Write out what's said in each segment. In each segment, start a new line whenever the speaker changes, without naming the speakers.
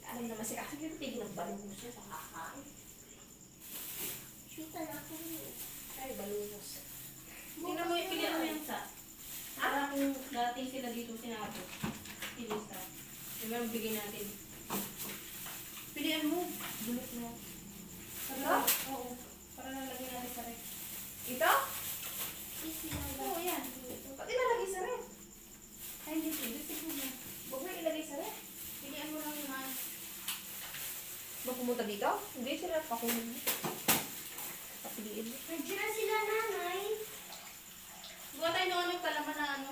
Alam naman si Kasi yung tigil ng balungos niya sa kakain.
Shoot na ako.
Ay, balungos.
Tingnan mo yung sa. Para kung dating sila dito sinabi. Pilisa. Yung meron bigay natin. Pilihan mo. Bulot mo.
Ito?
Oo. Para nalagyan natin sa rek.
Ito?
Oo, yan.
Pati nalagay sa rin.
Ay, hindi. Gusto mo.
Huwag mo ilagay sa rin.
Pilihan mo lang yung mga.
Ba pumunta dito? Hindi sila pakunin mo. Papiliin mo.
Nandiyan na sila, nanay.
Buwan tayo noon yung palaman na ano.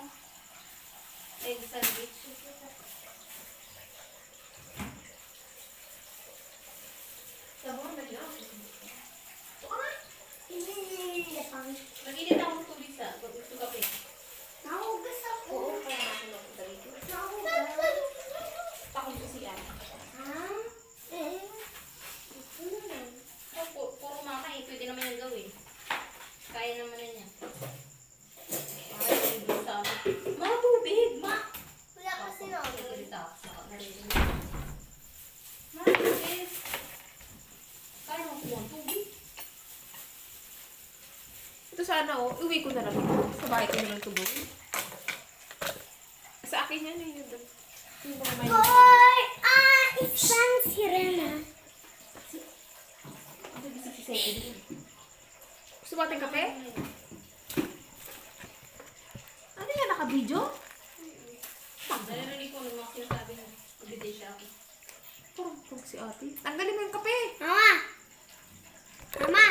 Egg sandwich.
Sabon na dyan. Ito ka na.
Mag-init akong tubig sa kape.
Nahugas ako.
Oo, kaya natin napunta dito.
Nahugas.
Takot ko si Ana.
Ah? Eh? Ito naman.
Puro makain. Pwede naman yung gawin. Kaya naman na niya. Ay, tubig sa ano. Mga tubig, ma!
Wala kasi na ako.
Nagsalita ako sa narinig. Ma, tubig. Kaya naman kuha ang tubig.
Ito sana uwi ko na lang ito. Sa bahay ko na lang tubog. Sa akin yan yun doon. Yung mga may...
Hoy! Isang sirena.
Gusto mo ating kape? Ano yan? Naka-video?
Narinig ko ng mga sinasabi na magbigay siya ako.
Parang pag si ate. Tanggalin mo yung kape.
Mama! Mama!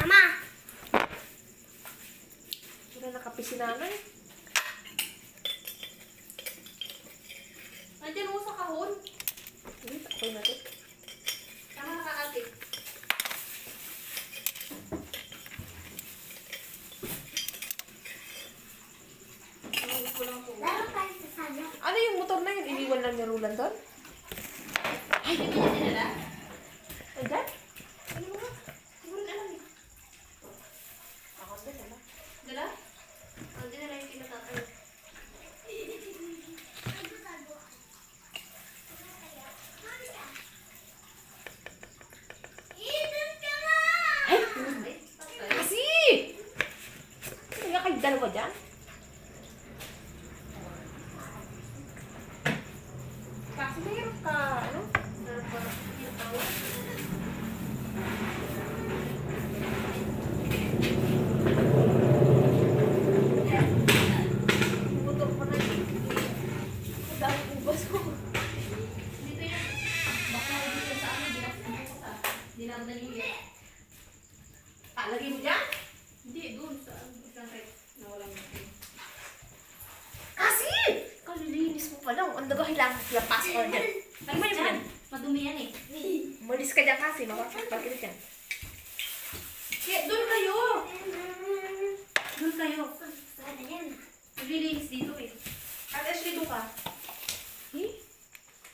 Mama!
Wala nakape si nanay.
Nandiyan mo sa kahon.
Hindi, takay natin.
Tama nakaate. Ang ko lang po.
Laro tayo sa sana.
Ano yung motor na yun? Iniwan lang ni Rulan doon?
Ay, di ba niya dinala?
Andyan?
Ano mo? Siguro na lang eh.
Ako din, ano?
Dala? Ang dinala yung kinatatay.
Ay!
Ay, patay.
Kasi! Kaya kayo dalawa dyan? Kasi mayroon ka, ano?
Meron pa yung tao.
Butok pa na yun. Ang dami ubas ko.
Dito yan. Baka dito sa ano, dinagdan yung yan.
Ah, lagay mo dyan?
Hindi, doon sa isang rep na walang yung
Kasi! Kalilinis mo pa lang. Ang nagkahilangan sila password dyan. Ano ba yun?
Madumi yan eh.
Malis ka dyan kasi. Makapagpagkita dyan.
Kaya doon kayo! Doon kayo.
Sana yan.
Naglilinis dito eh.
At Ashley, doon ka. Eh?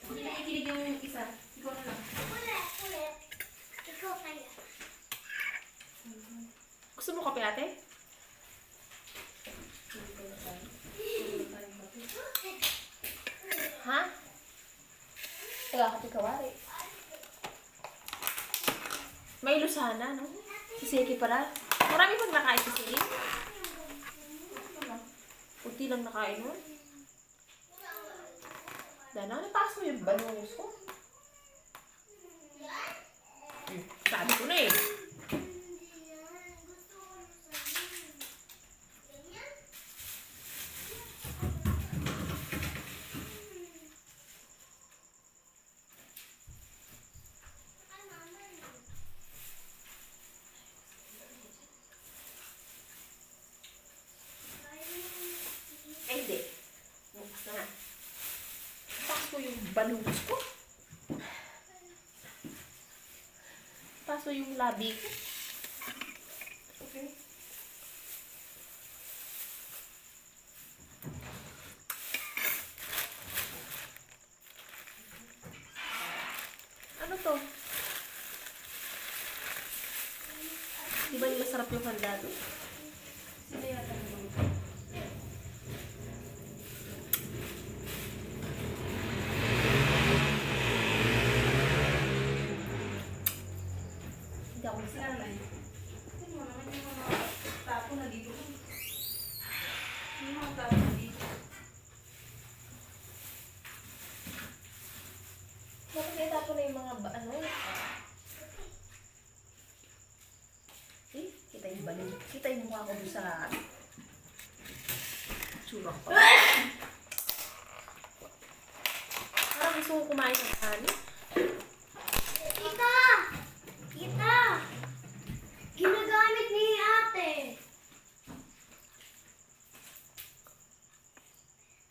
Hindi nakikinig yung isa. Ikaw na lang.
Ulit. Ikaw kaya.
Gusto mo kape ate? Ha? Tagakati kawari. May lusana, no? Si Seki pala. Marami pang nakain si Seki. Puti lang nakain mo. Dana, nataas mo yung bangus ko. Sabi ko na eh. Ay, hindi. Bukas na nga. Paso yung bangus ko. Paso yung labi ko. Okay. Ano to? Di ba yung masarap yung handa doon?
Sino yata yung
Bakit kaya tapo na yung mga ano? Kita yung balon. Kita yung mukha ko doon sa tsura ko. Parang gusto ko kumain ng kanin.
Tita! Tita! Ginagamit ni ate.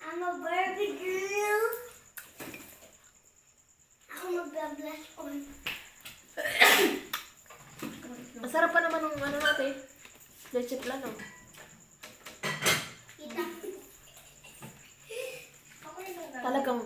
I'm a Barbie girl. Ako mag-blush on.
Masarap pa naman ng ano natin. Leche plan, oh.
Tita.
Talagang